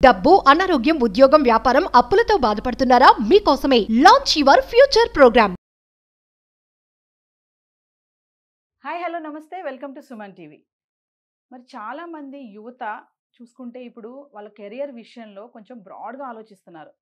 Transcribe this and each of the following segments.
డబ్బు, అనారోగ్యం, ఉద్యోగం, వ్యాపారం, అప్పులతో బాధపడుతున్నారా? మీకోసమే launch your future program. Hi hello namaste welcome to Suman TV. మరి చాలామంది యువత చూసుకుంటే ఇప్పుడు వాళ్ళ కెరియర్ విషయంలో కొంచెం బ్రాడ్గా ఆలోచిస్తున్నారు.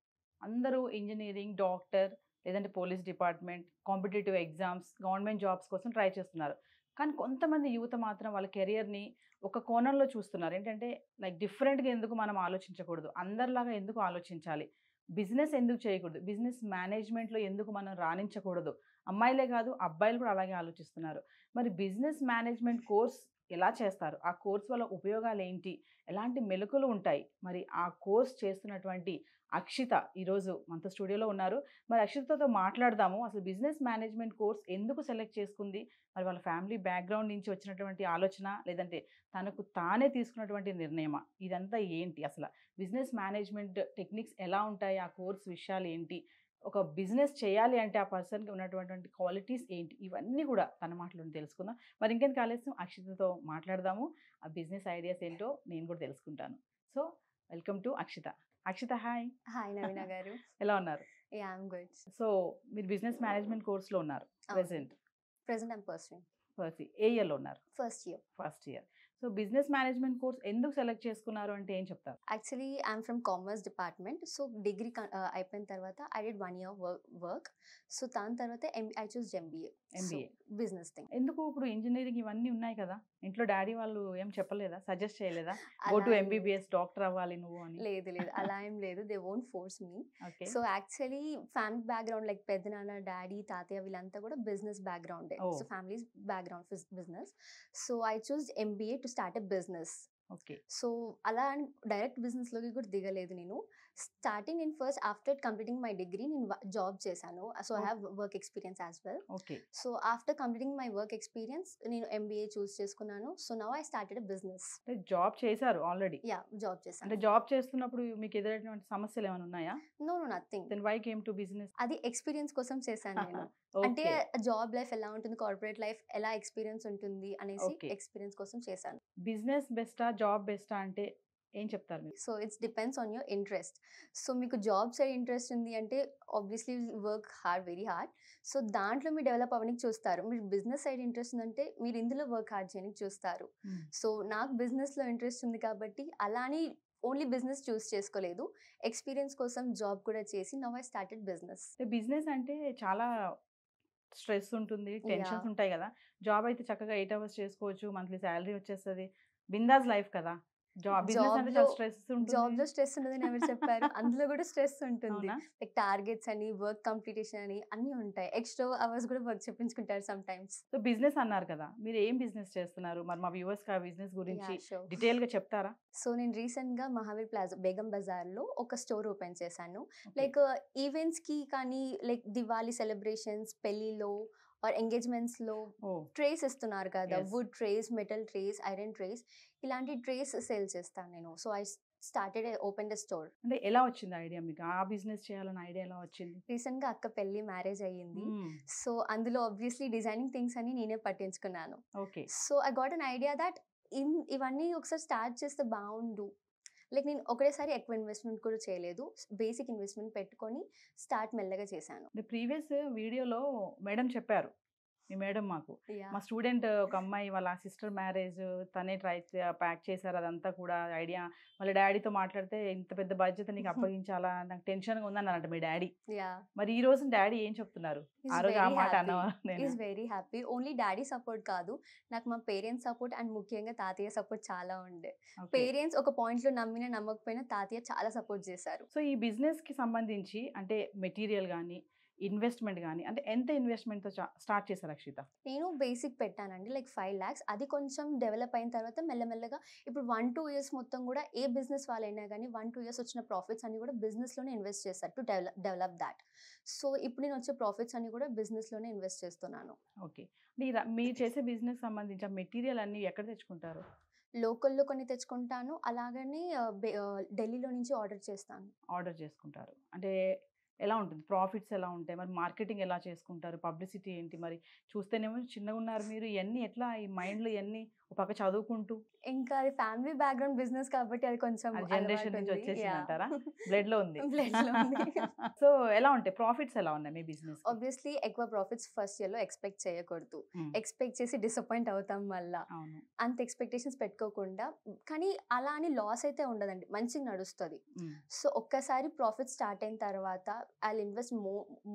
అందరూ ఇంజనీరింగ్, డాక్టర్ లేదంటే police department, competitive exams, government jobs కోసం ట్రై చేస్తున్నారు. కానీ కొంతమంది యువత మాత్రం వాళ్ళ కెరియర్ని ఒక కోణంలో చూస్తున్నారు. ఏంటంటే లైక్ డిఫరెంట్గా ఎందుకు మనం ఆలోచించకూడదు, అందరిలాగా ఎందుకు ఆలోచించాలి, బిజినెస్ ఎందుకు చేయకూడదు, బిజినెస్ మేనేజ్మెంట్లో ఎందుకు మనం రాణించకూడదు, అమ్మాయిలే కాదు అబ్బాయిలు కూడా అలాగే ఆలోచిస్తున్నారు. మరి బిజినెస్ మేనేజ్మెంట్ కోర్స్ ఎలా చేస్తారు, ఆ కోర్స్ వల్ల ఉపయోగాలు ఏంటి, ఎలాంటి మెలకువలు ఉంటాయి, మరి ఆ కోర్స్ చేస్తున్నటువంటి అక్షిత ఈరోజు మనతో స్టూడియోలో ఉన్నారు. మరి అక్షితతో మాట్లాడదాము, అసలు బిజినెస్ మేనేజ్మెంట్ కోర్స్ ఎందుకు సెలెక్ట్ చేసుకుంది, మరి వాళ్ళ ఫ్యామిలీ బ్యాక్గ్రౌండ్ నుంచి వచ్చినటువంటి ఆలోచన లేదంటే తనకు తానే తీసుకున్నటువంటి నిర్ణయమా, ఇదంతా ఏంటి, అసలు బిజినెస్ మేనేజ్మెంట్ టెక్నిక్స్ ఎలా ఉంటాయి, ఆ కోర్స్ విషయాలు ఏంటి, ఒక బిజినెస్ చేయాలి అంటే ఆ పర్సన్కి ఉన్నటువంటి క్వాలిటీస్ ఏంటి, ఇవన్నీ కూడా తన మాటలో తెలుసుకుందాం. మరి ఇంకేం కాలేసం అక్షితతో మాట్లాడదాము, ఆ బిజినెస్ ఐడియాస్ ఏంటో నేను కూడా తెలుసుకుంటాను. So welcome to Akshita. Akshita hi. Hi Naveena గారు. ఎలా ఉన్నారు? Yeah I'm good. సో మీరు బిజినెస్ మేనేజ్మెంట్ కోర్స్లో ఉన్నారు ప్రెసెంట్. ఐమ్ పర్సూయింగ్ ఏ ఇయర్లో ఉన్నారు? First year. So business management course ఎందుకు సెలెక్ట్ చేసుకున్నారు అంటే ఏం చెప్తారు? Actually I'm from commerce department. So degree అయిపోయిన తర్వాత I did 1 year work. So దాని తర్వాత I chose MBA business thing. ఎందుకు ఇప్పుడు ఇంజనీరింగ్ ఇవన్నీ ఉన్నాయి కదా, ఇంట్లో డాడీ వాళ్ళు ఏం చెప్పలేదా, సజెస్ట్ చేయలేదా గో టు ఎంబీబీఎస్ డాక్టర్ అవ్వాలి నువ్వు అని? లేదు అలా ఏం లేదు, they won't force me. Okay. So actually family background like పెద్దనాన్న, డాడీ, తాతయ్య వీళ్ళంతా కూడా business background. So family background business. So I chose MBA to start a business. Okay. So అలా డైరెక్ట్ బిజినెస్లోకి కూడా దిగలేదు నేను. స్టార్టింగ్ నేను first after completing my degree నేను జాబ్ చేశాను. So I have work experience as well. Okay. So after completing my work experience నేను MBA చూస్ చేసుకున్నాను. So now I started a business. అంటే జాబ్ చేశారు ఆల్రెడీ? యా జాబ్ చేశాను. అంటే job చేస్తున్నప్పుడు మీకు ఎదురైనటువంటి సమస్యలు ఏమైనా ఉన్నాయా? No nothing. Then why came to business? అది ఎక్స్పీరియన్స్ కోసం చేశాను నేను. అంటే జాబ్ లైఫ్ ఎలా ఉంటుంది, కార్పొరేట్ లైఫ్ ఎలా ఎక్స్పీరియన్స్ ఉంటుంది అనేసి ఎక్స్పీరియన్స్ కోసం చేశాను. బిజినెస్ బెస్టా జాబ్ బెస్టా అంటే ఏం చెప్తారు మీరు? So it's depends on your interest. So మీకు జాబ్ సైడ్ ఇంట్రెస్ట్ ఉంది అంటే obviously work hard, very hard. So దాంట్లో మీరు డెవలప్ అవ్వడానికి చూస్తారు. మీరు బిజినెస్ సైడ్ ఇంట్రెస్ట్ ఉందంటే మీరు ఇందులో వర్క్ హార్డ్ చేయడానికి చూస్తారు. సో నాకు బిజినెస్లో ఇంట్రెస్ట్ ఉంది కాబట్టి అలానే ఓన్లీ బిజినెస్ చూస్ చేసుకోలేదు, ఎక్స్పీరియన్స్ కోసం జాబ్ కూడా చేసి now I started business. Business అంటే చాలా స్ట్రెస్ ఉంటుంది, టెన్షన్స్ ఉంటాయి కదా. జాబ్ అయితే చక్కగా 8 hours చేసుకోవచ్చు, మంత్లీ శాలరీ వచ్చేస్తుంది, బిందాస్ లైఫ్ కదా. బిజినెస్ అంటే చాలా స్ట్రెస్ ఉంటుంది. జాబ్ లో స్ట్రెస్ ఉండదని ఎవరు చెప్పారు? అందులో కూడా స్ట్రెస్ ఉంటుంది. లైక్ టార్గెట్స్ అని, వర్క్ కంప్లీటేషన్ అని అన్ని ఉంటాయి. ఎక్స్ట్రా అవర్స్ కూడా వర్క్ చెప్పించుకుంటారు సమ్ టైమ్స్. సో బిజినెస్ అన్నారు కదా, మీరు ఏం బిజినెస్ చేస్తున్నారు, మరి మా వ్యూవర్స్ కి ఆ బిజినెస్ గురించి డీటెయిల్ గా చెప్తారా? సో నేను రీసెంట్ గా మహావీర్ ప్లాజా బేగం బజార్ లో ఒక స్టోర్ ఓపెన్ చేశాను. లైక్ ఈవెంట్స్ కి కానీ, లైక్ దివాళీ సెలబ్రేషన్స్, పెళ్లిలో ఆర్ ఎంగేజ్మెంట్స్ లో ట్రేస్ ఇస్తున్నారు కదా, wood trays, metal trays, iron trays, ఇలాంటి ట్రేస్ సేల్ చేస్తాను నేను. So I started open the store. అంటే ఎలా వచ్చింది ఐడియా మీకు, ఆ బిజినెస్ చేయాలని ఐడియా ఎలా వచ్చింది? రీసెంట్ గా అక్క పెళ్లి మ్యారేజ్ అయ్యింది. సో అందులో ఆబ్వియస్లీ డిజైనింగ్ థింగ్స్ అని నేనే పట్టించుకున్నాను. Okay. So I got an idea that ఇవన్నీ ఒకసారి స్టార్ట్ చేస్తే బాగుండు. లైక్ నేను ఒకటేసారి ఎక్కువ ఇన్వెస్ట్మెంట్ కూడా చేయలేదు, బేసిక్ ఇన్వెస్ట్మెంట్ పెట్టుకొని స్టార్ట్ మెల్లగా చేశాను. ప్రీవియస్ వీడియోలో మేడం చెప్పారు, మీ మేడం మాకు, మా స్టూడెంట్ ఒక అమ్మాయి వాళ్ళ సిస్టర్ మ్యారేజ్ తనే ప్యాక్ చేశారు అదంతా కూడా ఐడియా. వాళ్ళ డాడీతో మాట్లాడితే ఇంత పెద్ద బాధ్యత నీకు అప్పగించాలా, నాకు టెన్షన్గా ఉందన్నారంట మీ డాడీ. మరి ఈ రోజు డాడీ ఏం చెప్తున్నారు? ఆ రోజు ఆ మాట అన్నవా? Is very happy. Only daddy support కాదు, నాకు మా పేరెంట్స్ సపోర్ట్ అండ్ ముఖ్యంగా తాతయ్య సపోర్ట్ చాలా ఉండే. పేరెంట్స్ ఒక పాయింట్ లో నమ్మినా నమ్మకపోయినా తాతయ్య చాలా సపోర్ట్ చేశారు. సో ఈ బిజినెస్ కి సంబంధించి అంటే మెటీరియల్ కానీ, ఇన్వెస్ట్మెంట్ కానీ, అంటే ఎంత ఇన్వెస్ట్మెంట్తో స్టార్ట్ చేశారు అక్షిత? నేను బేసిక్ పెట్టానండి, లైక్ 5 lakhs. అది కొంచెం డెవలప్ అయిన తర్వాత మెల్లమెల్లగా ఇప్పుడు 1-2 years మొత్తం కూడా ఏ బిజినెస్ వాళ్ళైనా కానీ 1-2 years వచ్చిన ప్రాఫిట్స్ అన్ని కూడా బిజినెస్లోనే ఇన్వెస్ట్ చేస్తారు టు డెవలప్ దాట్. సో ఇప్పుడు నేను వచ్చే ప్రాఫిట్స్ అన్ని కూడా బిజినెస్లోనే ఇన్వెస్ట్ చేస్తున్నాను. ఓకే. మీరు చేసే బిజినెస్ సంబంధించిన మెటీరియల్ అన్ని ఎక్కడ తెచ్చుకుంటారు? లోకల్లో కొన్ని తెచ్చుకుంటాను, అలాగని ఢిల్లీలో నుంచి ఆర్డర్ చేసుకుంటారు. అంటే ఎలా ఉంటుంది, ప్రాఫిట్స్ ఎలా ఉంటాయి, మరి మార్కెటింగ్ ఎలా చేసుకుంటారు, పబ్లిసిటీ ఏంటి, మరి చూస్తేనేమో చిన్నగా ఉన్నారు మీరు, ఇవన్నీ ఎట్లా ఈ మైండ్లో ఇవన్నీ ఒక పక్క చదువుకుంటూ ఇంకా అది ఫ్యామిలీ బ్యాక్‌గ్రౌండ్ బిజినెస్ కాబట్టి అది కొంచెం అది జనరేషన్ నుంచి అలవాటుంది. వచ్చేసిందంటారా? బ్లడ్‌లో ఉంది. బ్లడ్‌లో ఉంది. సో, ఎలా ఉంటాయి? ప్రాఫిట్స్ ఎలా ఉన్నాయి మీ బిజినెస్‌కి? ఆబ్వియస్లీ ఎక్కువ ప్రాఫిట్స్ ఫస్ట్ ఇయర్‌లో ఎక్స్‌పెక్ట్ చేయకూడదు. హ్మ్. ఎక్స్‌పెక్ట్ చేసి డిసప్పాయింట్ అవుతాం మళ్ళా. అవును. అంత ఎక్స్‌పెక్టేషన్స్ పెట్టుకోకుండా కానీ అలా అని లాస్ అయితే ఉండదండి. మంచిగా నడుస్తది. హ్మ్. సో, ఒక్కసారి ప్రాఫిట్ స్టార్ట్ అయిన తర్వాత I'll invest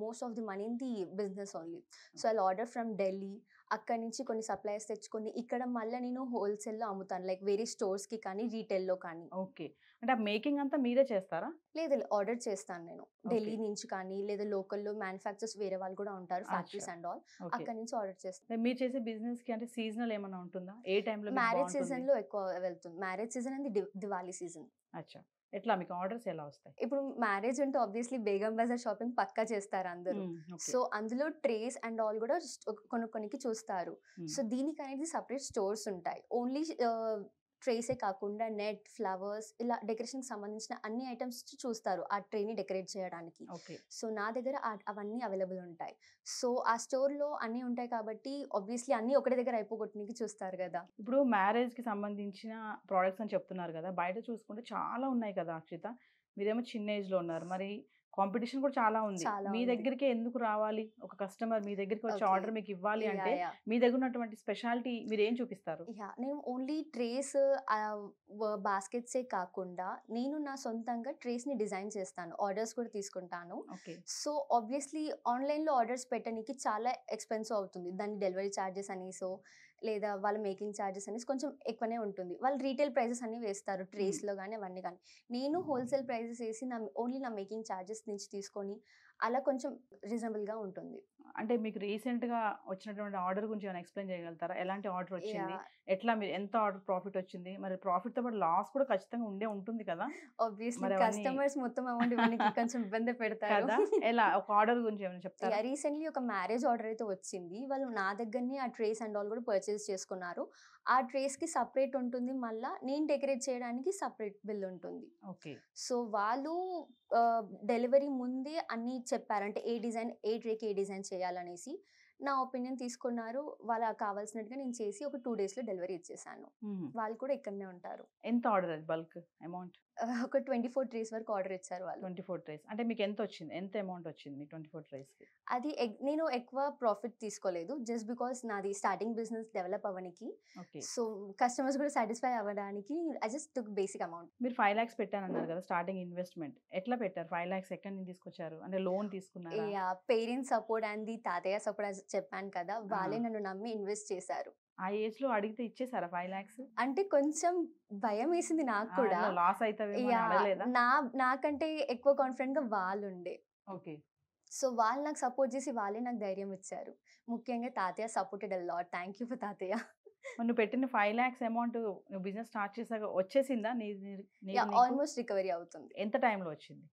most of the money in the business only. So, I'll order from Delhi. అక్కడి నుంచి కొన్ని సప్లైస్ తెచ్చుకొని ఇక్కడ మళ్ళా నేను హోల్‌సేల్‌లో అమ్ముతాను. లైక్ వేరే స్టోర్స్‌కి కానీ, రీటైల్‌లో కానీ. ఓకే. అంటే ఆ మేకింగ్ అంతా మీరే చేస్తారా? లేదు ఆర్డర్ చేస్తాను నేను. ఓకే. ఢిల్లీ నుంచి కానీ, లేదా లోకల్‌లో మ్యానుఫ్యాక్చరర్స్ వేరే వాళ్ళు కూడా ఉంటారు. ఫ్యాక్టరీస్ అచ్చా! And all. ఓకే. అక్కడి నుంచి ఆర్డర్ చేస్తాను. మీరు చేసే బిజినెస్‌కి అంటే సీజనల్ ఏమన్నా ఉంటుందా? ఏ టైంలో మీకు మ్యారేజ్ బావుంటుంది? సీజన్‌లో ఎక్కువ వెళ్తుంది. Marriage season and Diwali season. అచ్చా! ఎట్లా మీకు ఆర్డర్స్ ఎలా వస్తాయి? ఇప్పుడు మ్యారేజ్ ఉంటే ఆబ్వియస్లీ బేగం బజార్ షాపింగ్ పక్కా చేస్తారు అందరూ. ఓకే. సో, అందులో ట్రేస్ అండ్ ఆల్ కూడా కొనుక్కోనికి చూస్తారు. హ్మ్. సో, దీనికనేది సెపరేట్ స్టోర్స్ ఉంటాయి. ఓన్లీ ట్రేసే కాకుండా నెట్, ఫ్లవర్స్ ఇలా డెకరేషన్‌కి సంబంధించిన అన్ని ఐటెమ్స్ చూస్తారు. ఆ ట్రేని డెకరేట్ చేయడానికి. ఓకే. సో, నా దగ్గర అవన్నీ అవైలబుల్ ఉంటాయి. సో, ఆ స్టోర్‌లో అన్నీ ఉంటాయి కాబట్టి ఆబ్వియస్లీ అన్నీ ఒకటే దగ్గర అయిపోగొట్టనీకి చూస్తారు గదా! ఇప్పుడు మ్యారేజ్‌కి సంబంధించిన ప్రొడక్ట్స్ అని చెప్తున్నారు కదా! బయట చూసుకుంటే చాలా ఉన్నాయి కదా అక్షిత. మీరేమో చిన్న ఏజ్‌లో ఉన్నారు. మరి కాంపిటీషన్ కూడా చాలా ఉంది. చాలా మీ ఉంది. దగ్గరికే ఎందుకు రావాలి? ఒక కస్టమర్ మీ దగ్గరికి వచ్చి ఓకే. ఆర్డర్ మీకు ఇవ్వాలి అంటే యాహ్! మీ దగ్గర ఉన్నటువంటి స్పెషాలిటీ మీరేం చూపిస్తారు? నేను ఓన్లీ ట్రేస్ బాస్కెట్సే కాకుండా నేను నా సొంతంగా ట్రేస్‌ని డిజైన్ చేస్తాను. ఆర్డర్స్ కూడా తీసుకుంటాను. ఓకే. సో, ఆబ్వియస్లీ ఆన్‌లైన్‌లో ఆర్డర్స్ పెట్టనీకి చాలా ఎక్స్‌పెన్సివ్ అవుతుంది. దాని డెలివరీ చార్జెస్ అనేసో, లేదా వాళ్ళ మేకింగ్ చార్జెస్ అనేసి కొంచెం ఎక్కువనే ఉంటుంది. వాళ్ళు రీటైల్ ప్రైజెస్ అన్నీ వేస్తారు. హ్మ్. ట్రేస్‌లో గానీ అవన్నీ గానీ. నేను హోల్‌సేల్ ప్రైజెస్ ఏసి ఓన్లీ నా మేకింగ్ చార్జెస్ నుంచి తీసుకొని అలా కొంచెం రీజనబుల్‌గా ఉంటుంది. అంటే మీకు రీసెంట్‌గా వచ్చినటువంటి ఆర్డర్ గురించి ఏమైనా ఎక్స్‌ప్లెయిన్ చేయగలుగుతారా? ఎలాంటి ఆర్డర్ వచ్చింది? యాహ్! ఎట్లా మీరు ఎంత ఆర్డర్ ప్రాఫిట్ వచ్చింది? మరి ప్రాఫిట్‌తో పాటు లాస్ కూడా ఖచ్చితంగా ఉంటుంది కదా! ఆబ్వియస్లీ మరి అవన్నీ కస్టమర్స్ మొత్తం అమౌంట్ ఇవ్వనీకి కొంచెం ఇబ్బంది పెడతారు. కదా! ఎలా? ఒక ఆర్డర్ గురించి ఏమైనా చెప్తారా? రీసెంట్‌లీ ఒక మ్యారేజ్ ఆర్డర్ అయితే వచ్చింది. వాళ్ళు నా దగ్గరనే ఆ ట్రేస్ అండ్ ఆల్ కూడా పర్చేస్ చేసుకున్నారు. ఆ ట్రేస్‌కి సెపరేట్ ఉంటుంది. మళ్ళా నేను డెకరేట్ చేయడానికి సెపరేట్ బిల్ ఉంటుంది. ఓకే. సో, వాళ్ళు డెలివరీ ముందే అన్నీ చెప్పారు. అంటే ఏ డిజైన్, ఏ ట్రేకి ఏ డిజైన్ చేయాలనేసి. నా ఒపీనియన్ తీసుకున్నారు. వాళ్ళకి కావాల్సినట్టుగా నేను చేసి ఒక 2 డేస్‌లో డెలివరీ ఇచ్చేసాను. హుహు. వాళ్ళు కూడా ఇక్కడనే ఉంటారు. ఎంత ఆర్డర్ అది బల్క్ అమౌంట్? ఒక 24 ట్రేస్ వరకు ఆర్డర్ ఇచ్చారు వాళ్ళు. 24 ట్రేస్. అంటే మీకు ఎంతొచ్చింది? ఎంత అమౌంట్ వచ్చింది మీకు 24 ట్రేస్‌కి? అది నేను ఎక్కువ ప్రాఫిట్ తీసుకోలేదు. జస్ట్ బికాజ్ నాది స్టార్టింగ్ బిజినెస్ డెవలప్ అవ్వనికి. ఓకే. సో, కస్టమర్స్ కూడా సాటిస్ఫై అవ్వడానికి I just took basic amount. మీరు 5 లాక్స్ పెట్టానన్నారు కదా! Starting investment. ఎట్లా పెట్టారు? 5 లాక్స్ ఎక్కడి నుంచి తీసుకొచ్చారు? అంటే లోన్ తీసుకున్నారా? పేరెంట్స్ సపోర్ట్ అండ్ ది తాతయ్య సపోర్ట్ అని చెప్పాను కదా! ఆ! వాళ్ళే నన్ను నమ్మి ఇన్వెస్ట్ చేశారు. ఆ ఏజ్‌లో అడిగితే ఇచ్చేసారా 5 లాక్స్? అంటే కొంచెం భయమేసింది నాకు కూడా. లాస్ అయితావేమో అని అడగలేదా? నాకంటే ఎక్కువ కాన్ఫిడెంట్‌గా వాళ్ళుండే. ఓకే. సో, వాళ్ళు నాకు సపోర్ట్ చేసి వాళ్ళే నాకు ధైర్యం ఇచ్చారు. ముఖ్యంగా తాతయ్య supported a lot. Thank you for తాతయ్య. మరి నువ్వు పెట్టిన 5 లాక్స్ అమౌంట్ నువ్వు బిజినెస్ స్టార్ట్ చేసాక వచ్చేసిందా? నీకు ఆల్‌మోస్ట్ రికవరీ అవుతుంది. ఎంత టైంలో వచ్చింది?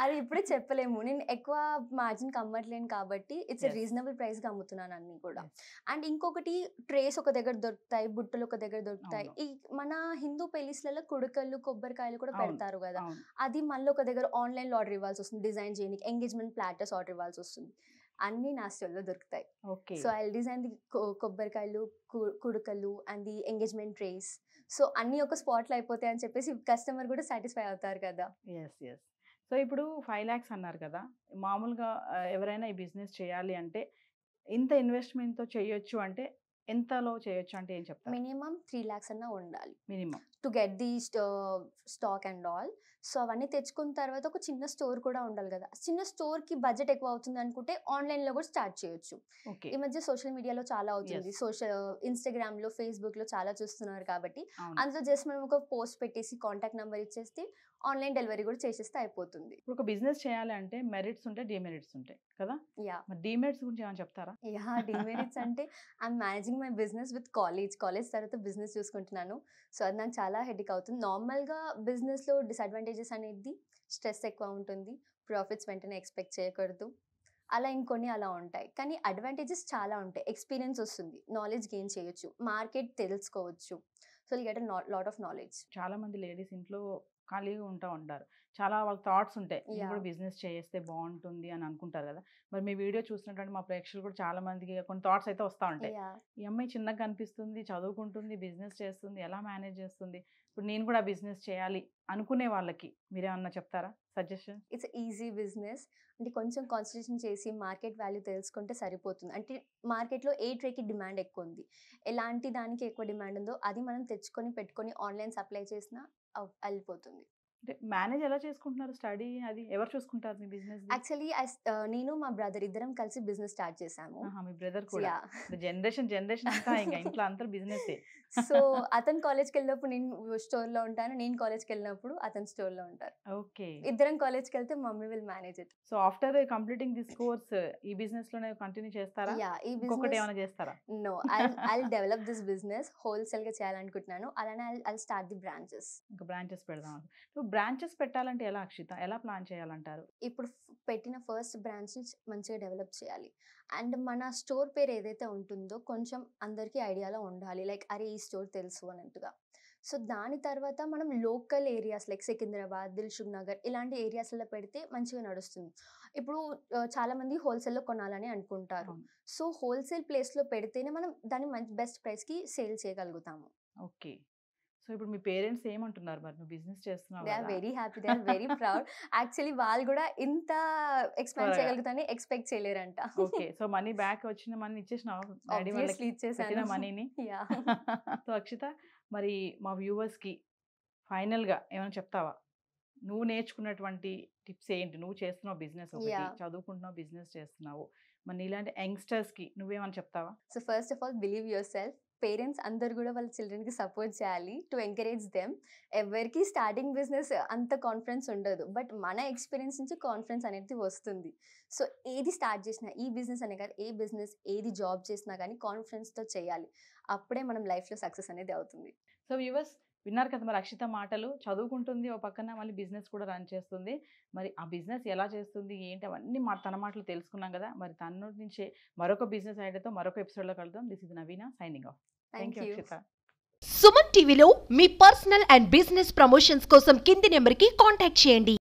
అది ఇప్పుడే చెప్పలేము. నేను ఎక్కువ మార్జిన్‌కి అమ్మట్లేను కాబట్టి ఇట్స్ ఎ యెస్. రీజనబుల్ ప్రైస్‌కి అమ్ముతున్నాను అన్నీ కూడా. యెస్. అండ్ ఇంకొకటి ట్రేస్ ఒక దగ్గర దొరుకుతాయి. బుట్టలు ఒక దగ్గర దొరుకుతాయి. అవును. మన హిందూ పెళ్లిస్లలో కుడకలు, కొబ్బరికాయలు కూడా అవును. పెడతారు గదా! అవును. అది మళ్ళీ ఒక దగ్గర ఆన్‌లైన్‌లో ఆర్డర్ ఇవ్వాల్సొస్తుంది. డిజైన్ చేయనీకి ఎంగేజ్‌మెంట్ ప్లాటర్స్ ఆర్డర్ ఇవ్వాల్సొస్తుంది. అన్నీ నా స్టోర్‌లో దొరుకుతాయి. Okay. So, I will design the కొబ్బరికాయలు, కుడకలు and the engagement trays. So, అన్నీ ఒక స్పాట్‌లో అయిపోతాయి అని చెప్పేసి కస్టమర్ కూడా సాటిస్ఫై అవుతారు కదా! యెస్. యెస్. సో, ఇప్పుడు 5 లాక్స్ అన్నారు కదా! మామూలుగా ఎవరైనా ఈ బిజినెస్ చేయాలి అంటే ఇంత ఇన్వెస్ట్‌మెంట్‌తో చేయొచ్చు అంటే ఎంతలో చేయొచ్చు అంటే ఏం చెప్తారు? మినిమమ్ 3 లాక్స్ అన్నా ఉండాలి. Minimum. To get the stock and all. So, అవన్నీ తెచ్చుకున్న తర్వాత ఒక చిన్న స్టోర్ కూడా ఉండాలి గదా! చిన్న స్టోర్‌కి బడ్జెట్ ఎక్కువ అవుతుంది అనుకుంటే ఆన్‌లైన్‌లో కూడా స్టార్ట్ చేయొచ్చు. ఓకే. ఈ మధ్య సోషల్ మీడియాలో చాలా అవుతుంది. యెస్. ఇన్‌స్టాగ్రామ్‌లో, ఫేస్‌బుక్‌లో చాలా చూస్తున్నారు కాబట్టి అవును. అందులో జస్ట్ మనం ఒక పోస్ట్ పెట్టేసి కాంటాక్ట్ నంబర్ ఇచ్చేస్తే ఆన్‌లైన్ డెలివరీ కూడా చేసేస్తే అయిపోతుంది. ఇప్పుడు ఒక బిజినెస్ చేయాలి అంటే మెరిట్స్ ఉంటాయి, డిమెరిట్స్ ఉంటాయి కదా! యాహ్! మరి డిమెరిట్స్ గురించి ఏమైనా చెప్తారా? డీమెరిట్స్ అంటే I'm managing my business with college. College తర్వాత బిజినెస్ చూసుకుంటున్నాను. సో, అది నాకు చాలా హెడేక్ అవుతుంది. నార్మల్‌గా బిజినెస్‌లో డిసడ్వాంటేజెస్ అనేది స్ట్రెస్ ఎక్కువ ఉంటుంది. ప్రాఫిట్స్ వెంటనే ఎక్స్‌పెక్ట్ చేయకూడదు. అలా ఇంకొన్ని అలా ఉంటాయి. కానీ అడ్వాంటేజెస్ చాలా ఉంటాయి. ఎక్స్‌పీరియన్స్ వస్తుంది. నాలెడ్జ్ గెయిన్ చేయొచ్చు. మార్కెట్ తెలుసుకోవచ్చు. So, you get lot of knowledge. చాలా మంది లేడీస్ ఇంట్లో ఖాళీగా ఉంటారు. చాలా వాళ్ళ థాట్స్ ఉంటాయి. నేను Yeah. కూడా బిజినెస్ చేస్తే బాగుంటుంది అని అనుకుంటారు కదా. మరి మీ వీడియో చూసినటువంటి మా ప్రేక్షకులు కూడా చాలా మందికి కొన్ని థాట్స్ అయితే వస్తూ ఉంటాయి. Yeah. ఈ అమ్మాయి చిన్నగా కనిపిస్తుంది, చదువుకుంటుంది, బిజినెస్ చేస్తుంది, ఎలా మేనేజ్ చేస్తుంది, ఇప్పుడు నేను కూడా బిజినెస్ చేయాలి అనుకునే వాళ్ళకి మీరేమన్నా చెప్తారా సజెషన్? It's easy business. అంటే కొంచెం కాన్సన్ట్రేషన్ చేసి మార్కెట్ వాల్యూ తెలుసుకుంటే సరిపోతుంది. అంటే మార్కెట్‌లో ఏ ట్రేకి డిమాండ్ ఎక్కువ ఉంది, ఎలాంటి దానికి ఎక్కువ డిమాండ్ ఉందో అది మనం తెచ్చుకొని పెట్టుకొని ఆన్‌లైన్ సప్లై చేసినా వెళ్ళిపోతుంది. అంటే మేనేజ్ ఎలా చేసుకుంటున్నారు స్టడీ అది ఎవరు చూసుకుంటారు మీ బిజినెస్? యాక్చువల్లీ నేను మా బ్రదర్ ఇద్దరం కలిసి బిజినెస్ స్టార్ట్ చేసాము. మీ బ్రదర్ కూడా యాహ్! జనరేషన్ అంతా ఇంకా ఇంట్లో అందరూ బిజినెస్. సో అతను కాలేజ్కి వెళ్ళినప్పుడు నేను స్టోర్లో ఉంటాను, నేను కాలేజ్కి వెళ్ళినప్పుడు అతను స్టోర్లో ఉంటారు. ఓకే. ఇద్దరం కాలేజ్కి వెళ్తే mummy will manage it. So after completing this course ఈ బిజినెస్ లోనే కంటిన్యూ చేస్తారా? యా ఈ ఇంకొకటి బిజినెస్ ఏమైనా చేస్తారా? No I develop this business wholesale గా చేయాలనుకుంటున్నాను. అలానే ఐ స్టార్ట్ ది బ్రాంచెస్. ఇంకా బ్రాంచెస్ పెడదాం. నువ్వు బ్రాంచెస్ పెట్టాలంటే ఎలా అక్షిత, ఎలా ప్లాన్ చేయాలంటారు? ఇప్పుడు పెట్టిన ఫస్ట్ బ్రాంచ్ ని మంచిగా డెవలప్ చేయాలి. అండ్ మన స్టోర్ పేరు ఏదైతే ఉంటుందో కొంచెం అందరికీ ఐడియాలో ఉండాలి. లైక్ అరే ఈ స్టోర్ తెలుసు అన్నట్టుగా. సో దాని తర్వాత మనం local areas like Secunderabad, Dilsukh Nagar ఇలాంటి ఏరియాస్లో పెడితే మంచిగా నడుస్తుంది. ఇప్పుడు చాలా మంది హోల్సేల్లో కొనాలని అనుకుంటారు. అవును. సో హోల్సేల్ ప్లేస్లో పెడితేనే మనం దాన్ని మంచి బెస్ట్ ప్రైస్కి సేల్ చేయగలుగుతాము. ఓకే. సో ఇప్పుడు మీ పేరెంట్స్ ఏమంటున్నారు మరి నువ్వు బిజినెస్ చేస్తున్నావు దే ఆర్ కదా? Very happy, they are very proud. Actually వాళ్ళు కూడా ఇంత ఎక్స్పాండ్ త్వరగా. చేయగలుగుతానని ఎక్స్పెక్ట్ చేయలేరంట. ఓకే. సో మనీ బ్యాక్ వచ్చిన మనీ ఇచ్చేసినావు డాడీ వాళ్ళకి ఆబ్వియస్లీ పెట్టిన ఇచ్చేసాను. మనీని? యా సో అక్షిత, మరి మా వ్యూవర్స్ కి ఫైనల్ గా ఏమైనా చెప్తావా? నువ్వు నేర్చుకున్నటువంటి టిప్స్ ఏంటి? నువ్వు చేస్తున్నావు బిజినెస్, ఒకటి యా చదువుకుంటున్నావు, బిజినెస్ చేస్తున్నావు, మరి ఇలాంటి యంగ్స్టర్స్ కి నువ్వేమని చెప్తావా? So first of all believe your self. Parents అందరు కూడా వాళ్ళ చిల్డ్రన్కి సపోర్ట్ చేయాలి టు ఎంకరేజ్ దెమ్. ఎవరికి స్టార్టింగ్ బిజినెస్ అంత కాన్ఫిడెన్స్ ఉండదు, బట్ మన ఎక్స్పీరియన్స్ నుంచి కాన్ఫిడెన్స్ అనేది వస్తుంది. సో ఏది స్టార్ట్ చేసినా, ఈ బిజినెస్ అనే కాదు, ఏ బిజినెస్ ఏది జాబ్ చేసినా కానీ కాన్ఫిడెన్స్తో చేయాలి. అప్పుడే మనం లైఫ్లో సక్సెస్ అనేది అవుతుంది. సో వ్యూవర్స్ విన్నారు కదా మరి అక్షిత మాటలు. చదువుకుంటుంది, ఓ పక్కన మళ్ళీ బిజినెస్ కూడా రన్ చేస్తుంది. మరి ఆ బిజినెస్ ఎలా చేస్తుంది ఏంటి అవన్నీ తన మాటలు తెలుసుకున్నాం కదా. మరి తన నుంచి మరొక బిజినెస్ ఐడియాతో మరొక ఎపిసోడ్లో కలుద్దాం. This is Naveena signing off. Thank thank you you. Akshita. Suman టీవీలో మీ పర్సనల్ అండ్ బిజినెస్ ప్రమోషన్స్ కోసం కింది నెంబర్కి కాంటాక్ట్ చేయండి.